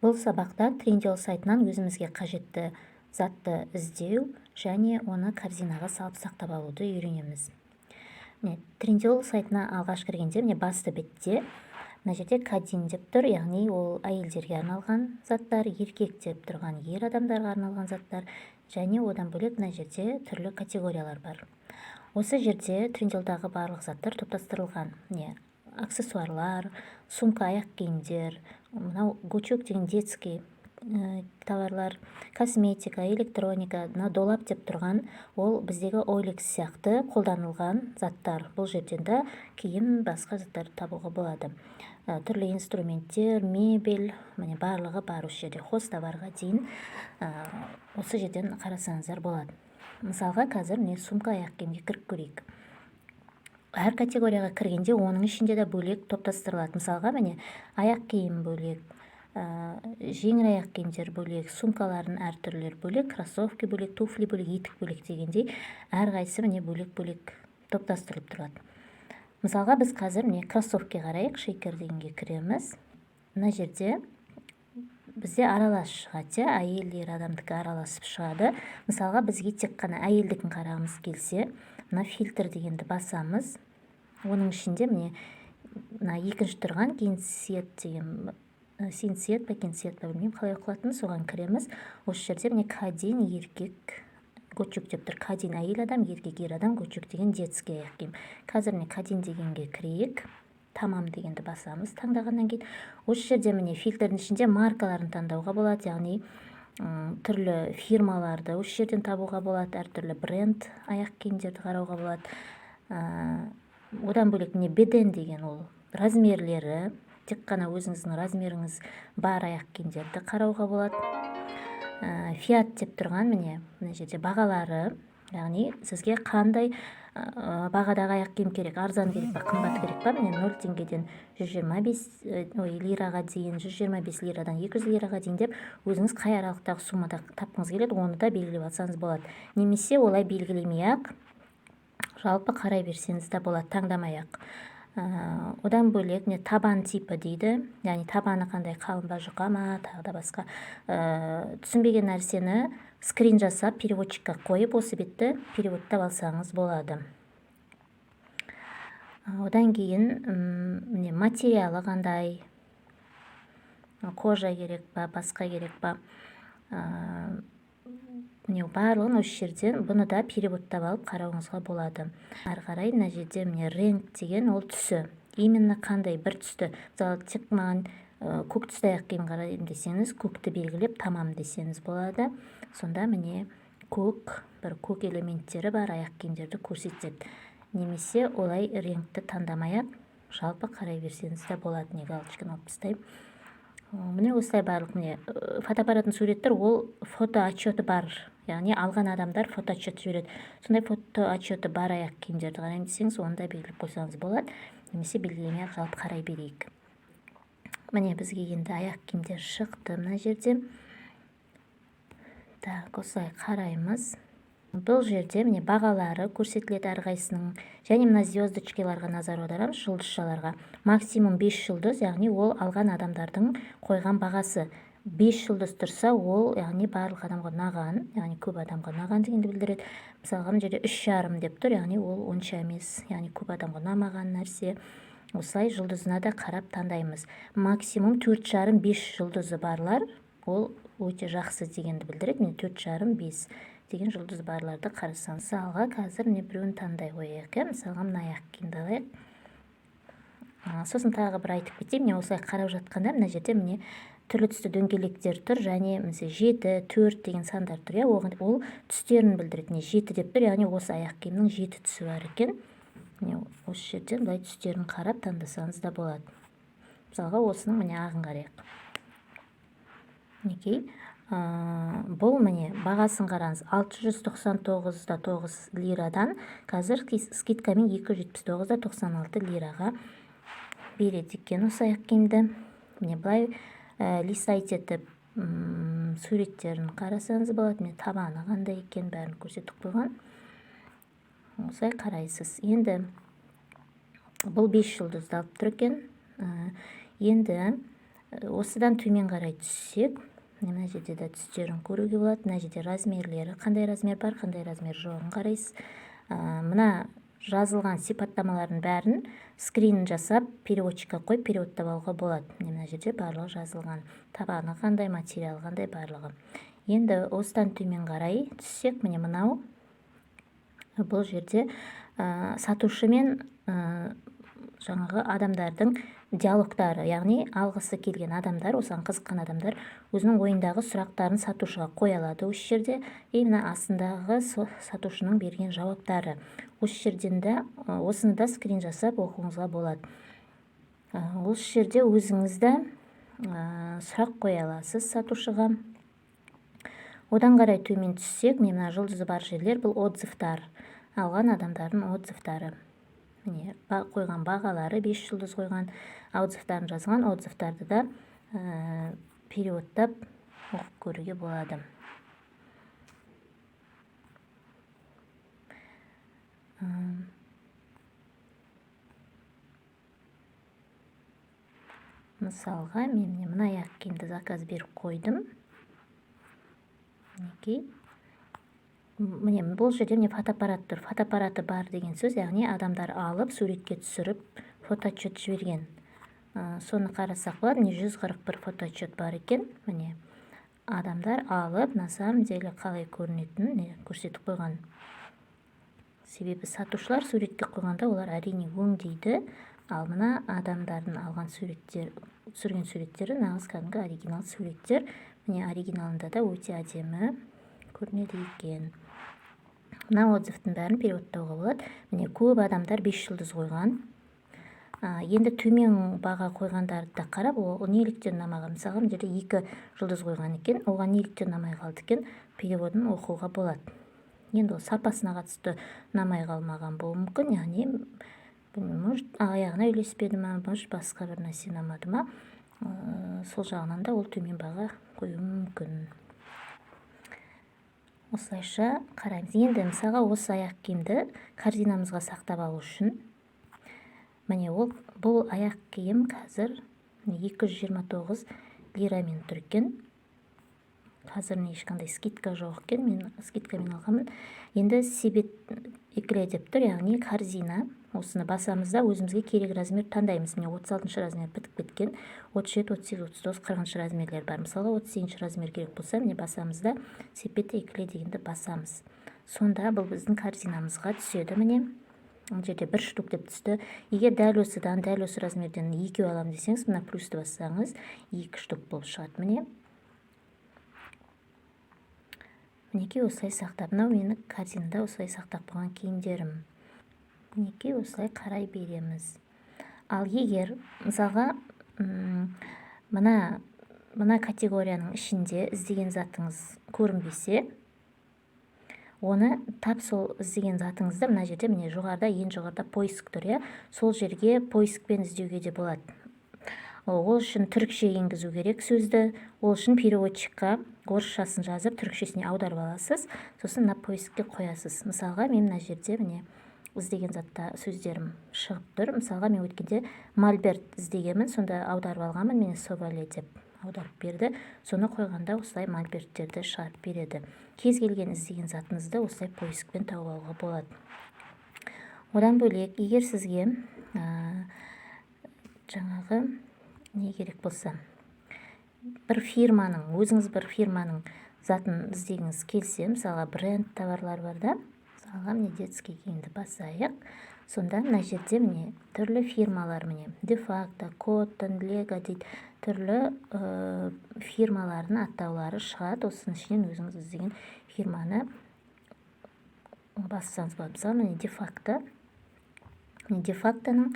Бұл сабақта Trendyol сайтынан өзімізге қажетті затты іздеу және оны корзинаға салып сақтап алуды үйренеміз. Trendyol сайтына алғаш кіргенде басты бетте мына жерде кадин деп тұр, яғни ол әйелдерге арналған заттар, еркек деп тұрған ер адамдарға арналған заттар, және одан бөлек мына жерде түрлі категориялар бар. Осы жерде Trendyolдағы барлық заттар топтастырылған. Аксессуарлар, сумка, аяқ киімдер, мынау гучок деген детский товарлар, косметика, электроника, долап деп тұрған, ол біздегі OLX сияқты қолданылған заттар. Бұл жерден де киім, басқа заттар табуға болады. Түрлі инструменттер, мебель, барлығы бар осы жерде, хозтоварға дейін осы жерден қарасаңыздар болады. Мысалға, қазір сумка, аяқ киімге кіріп көрейік. Әр категорияға кіргенде оның ішінде де бөлек топтастырылады. Мысалға, аяқ киім бөлек, жеңіл аяқ киімдер бөлек, сумкалардың әртүрлері бөлек, кроссовки бөлек, туфли бөлек, етік бөлек дегендей, әрқайсысы бөлек-бөлек топтастырылып тұрады. Мысалға, біз қазір кроссовки қарайық, шейкер дегенге кіреміз. Мына жерде бізде аралас шығады, әйел ер адамдікі араласып шығады. Мысалға, бізге тек қана әйелдікін қарағымыз келсе, мына фильтр дегенді басамыз. Оның ішінде екінші тұрған кейін свет деген, син свет па, кен свет па, білмеймін қалай оқылатынын, соған кіреміз. Осы жерде кадин еркек, гучок деп тұр. Кадин әйел адам, еркек ер адам, гучок деген детский аяқ киім. Қазір кадин дегенге кірейік. Тамам дегенді басамыз таңдағаннан кейін. Осы жерде фильтрдің ішінде маркаларын таңдауға болады, яғни түрлі фирмаларды осы жерден табуға болады, әртүрлі бренд аяқ киімдерді қарауға болады. Одан бөлек беден деген, ол размерлері, тек қана өзіңіздің размеріңіз бар аяқ киімдерді қарауға болады. Фиат деп тұрған, мына жерде бағалары, яғни сізге қандай бағадағы аяқ киім керек, арзан керек па, қымбат керек па, 0 теңгеден 125 лираға дейін, 125 лирадан 200 лираға дейін деп, өзіңіз қай аралықтағы суммада тапқыңыз келеді, оны да белгілеп алсаңыз болады. Немесе олай белгілемей-ақ, жалпы қарай берсеңіз де болады, таңдамай-ақ. Одан бөлек табан типі дейді, яғни табаны қандай, қалың ба, жұқа ма, тағы да басқа. Түсінбеген нәрсені скрин жасап, переводчикқа қойып, осы бетті переводтап алсаңыз болады. Одан кейін материалы қандай, кожа керек па, басқа керек па, барлығын осы жерден бұны да переводтап алып қарауыңызға болады. Ары қарай мына жерде ренг деген, ол түсі. Именно қандай бір түсті. Мысалы, тек маған көк түсті аяқ киім қараймын десеңіз, көкті белгілеп тамам десеңіз болады. Сонда бір көк элементтері бар аяқ киімдерді көрсетеді. Немесе олай реңкті таңдамай-ақ, жалпы қарай берсеңіз де болады. Галочканы алып тастаймын. Осылай барлық фотоаппараттың суреттер, ол фото отчеты бар. Яғни алған адамдар фото отчет жібереді. Сондай фото отчеты бар аяқ киімдерді қараймын десеңіз, онда белгілеп қойсаңыз болады. Немесе белгілемей-ақ жалпы қарай берейік. Бізге енді аяқ киімдер шықты мына жерде. Осылай қараймыз. Бұл жерде бағалары көрсетіледі әрқайсының. Және мына звездочкаларға назар аударамыз, жұлдызшаларға. Максимум 5 жұлдыз, яғни ол алған адамдардың қойған бағасы. 5 жұлдыз тұрса, ол яғни барлық адамға наған, яғни көп адамға наған дегенді білдіреді. Мысалға, мына жерде 3,5 деп тұр, яғни ол онша емес, яғни көп адамға намаған нәрсе. Осылай жұлдызына да қарап таңдаймыз. Максимум 4,5-5 жұлдызы барлар, ол өте жақсы дегенді білдіреді. 4,5-5 деген жұлдыз барларды қарасаңыз. Мысалға, қазір біреуін таңдай қояйық. Мысалға, мына аяқ киімді алайық. Сосын тағы бір айтып кетейін, осылай қарап жатқанда, мына жерде түрлі түсті дөңгелектер тұр, және 7, 4 деген сандар тұр. Ол түстерін білдіреді. 7 деп тұр, яғни осы аяқ киімнің 7 түсі бар екен. Осы жерден бұлай түстерін қарап таңдасаңыз да болады. Мысалға, осының ағын қарайық. Бұл бағасын қараңыз, 699,9 лирадан қазір скидкамен 279,96 лираға береді екен осы аяқ киімді. Бұлай листайт етіп суреттерін қарасаңыз болады. Табаны қандай екен, бәрін көрсетіп қойған. Осылай қарайсыз. Енді бұл 5 жұлдызды алып тұр екен. Енді Осыдан төмен қарай түссек, мына жерде де түстерін көруге болады. Мына жерде размерлері, қандай размер бар, қандай размер жоғын қарайсыз. Мына жазылған сипаттамалардың бәрін скрин жасап, переводчикқа қойып, переводтап алуға болады. Мына жерде барлығы жазылған. Табаны қандай, материал қандай, барлығы. Енді осыдан төмен қарай түссек, міне мынау. Бұл жерде сатушы мен жаңағы адамдардың диалогтары, яғни алғысы келген адамдар, осыған қызыққан адамдар өзінің ойындағы сұрақтарын сатушыға қоя алады осы жерде. Мына астындағы сатушының берген жауаптары. Осы жерден де осыны да скрин жасап оқуыңызға болады. Осы жерде өзіңізді сұрақ қоя аласыз сатушыға. Одан қарай төмен түссек, мына жұлдызы бар жерлер, бұл отзывтар, алған адамдардың отзывтары. Міне қойған бағалары, 5 жұлдыз қойған, отзывтарын жазған. Отзывтарды да переводтап оқып көруге болады. Мысалға, мен мына аяқ киімді заказ беріп қойдым. Міне бұл жерде фотоаппарат тұр. Фотоаппараты бар деген сөз, яғни адамдар алып, суретке түсіріп, фотоотчет жіберген. Соны қарасақ болады, 141 фотоотчет бар екен. Міне адамдар алып, на самом деле қалай көрінетінін көрсетіп қойған. Себебі сатушылар суретке қойғанда олар әрине өңдейді, ал мына адамдардың алған түсірген суреттері нағыз кәдімгі оригинал суреттер. Міне оригиналында да өте әдемі көрінеді екен. Мына отзывтың бәрін переводтауға болады. Міне көп адамдар 5 жұлдыз қойған. Енді төмен баға қойғандарды да қарап, ол неліктен ұнамаған. Мысалға, мына жерде 2 жұлдыз қойған екен, оған неліктен ұнамай қалды екен, переводын оқуға болады. Енді ол сапасына қатысты ұнамай қалмаған болуы мүмкін, яғни аяғына үйлеспеді ма, басқа бір нәрсе ұнамады ма, сол жағынан да ол төмен баға қою мүмкін. Осылайша қараймыз. Енді мысалға осы аяқ киімді корзинамызға сақтап алу үшін, міне бұл аяқ киім қазір 229 лирамен тұр екен. Қазір ешқандай скидка жоқ екен, мен скидкамен алғанмын. Енді себет екіле деп тұр, яғни корзина. Осыны басамызда өзімізге керек размер таңдаймыз. Міне 36 размер бітіп кеткен, 37, 38, 39, 40 размерлер бар. Мысалы 38 размер керек болса, міне басамызда себет екіле дегенді басамыз. Сонда бұл біздің корзинамызға түседі. Міне бұл жерде 1 штук деп түсті. Егер дәл осыдан, дәл осы размерден 2 алам десеңіз, мына плюсты бассаңыз 2 штук болып шығады. Мінекей осылай сақтап, мынау мені корзинада осылай сақтап қойған киімдерім. Мінекей осылай қарай береміз. Ал егер мысалға мына категорияның ішінде іздеген затыңыз көрінбесе, оны тап сол іздеген затыңызды мына жерде, міне жоғарыда, ең жоғарыда поиск тұр, сол жерге поискпен іздеуге де болады. Ол үшін түрікше енгізу керек сөзді, ол үшін переводчикқа орысшасын жазып, түрікшесіне аударып аласыз, сосын мына поискке қоясыз. Мысалға, мен мына жерде міне іздеген затта сөздерім шығып тұр. Мысалға, мен өткенде мольберт іздегенмін, сонда аударып алғанмын, мені совале деп аударып берді. Соны қойғанда осылай мольберттерді шығарып береді. Кез келген іздеген затыңызды осылай поискпен тауып алуға болады. Одан бөлек, егер сізге жаңағы не керек болса, өзіңіз бір фирманың затын іздегіңіз келсе, мысалға бренд товарлар бар да, мысалға міне детский киімді басайық. Сонда мына жерде міне түрлі фирмалар, міне Defacto, Cotton, Lego дейді, түрлі фирмалардың аттаулары шығады. Осының ішінен өзіңіз іздеген фирманы бассаңыз болады. Мысалы міне Defacto, Defactoның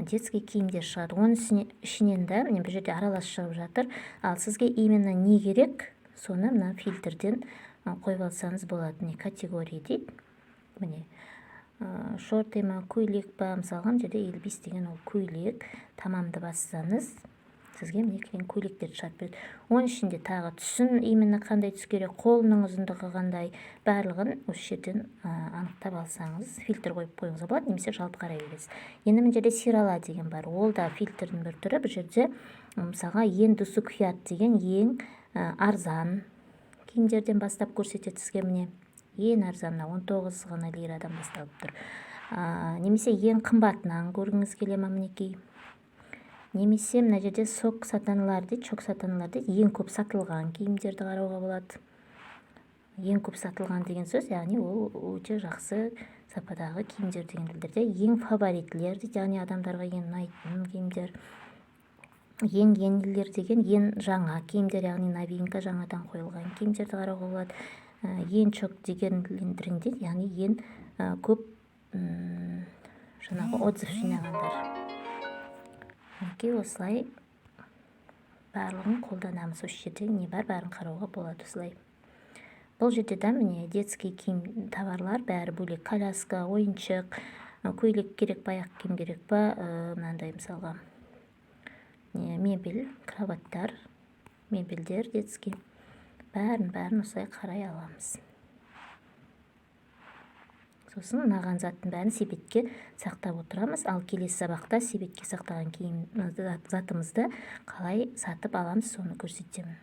детский киімдер шығады. Оның ішінен де міне бір жерде аралас шығып жатыр. Ал сізге именно не керек, соны мына фильтрден қойып алсаңыз болады. Міне категория дейді. Міне шорты ма, көйлек па, мысалға жерде елбис деген ол көйлек, тамамды бассаңыз, сізге міне келген көйлектерді шығарып береді. Оның ішінде тағы түсін, именно қандай түс керек, қолының ұзындығы қандай, барлығын осы жерден анықтап алсаңыз, фильтр қойып қойыңызға болады, немесе жалпы қарай бересіз. Енді мына жерде сирала деген бар, ол да фильтрдің бір түрі. Бір жерде мысалға ең дұрысы күйат деген ең арзан киімдерден бастап көрсетеді сізге. Міне ең арзаны 19 ғана лирадан басталып тұр. Немесе ең қымбатынан көргіңіз келе ма, мінекей. Немесе мына жерде чок сатаналар дейді, ең көп сатылған киімдерді қарауға болады. Ең көп сатылған деген сөз, яғни ол өте жақсы сападағы киімдер деген білдіреді. Ең фаворитлер дейді, яғни адамдарға ең ұнайтын киімдер. Ең еңлілер деген ең жаңа киімдер, яғни новинка, жаңадан қойылған киімдерді қарауға болады. Ең чок деген лендірінде, яғни ең көп жаңағы отзыв жинағандар. Мінекей осылай барлығын қолданамыз. Осы жерде не бар, бәрін қарауға болады осылай. Бұл жерде да міне детский киім товарлар бәрі бөлек. Коляска, ойыншық, көйлек керек па, аяқ киім керек па, мынандай мысалға мебель, кроваттар, мебельдер детский. Бәрін осылай қарай аламыз. Сосын ұнаған заттың бәрін себетке сақтап отырамыз. Ал келесі сабақта себетке сақтаған киім затымызды қалай сатып аламыз, соны көрсетемін.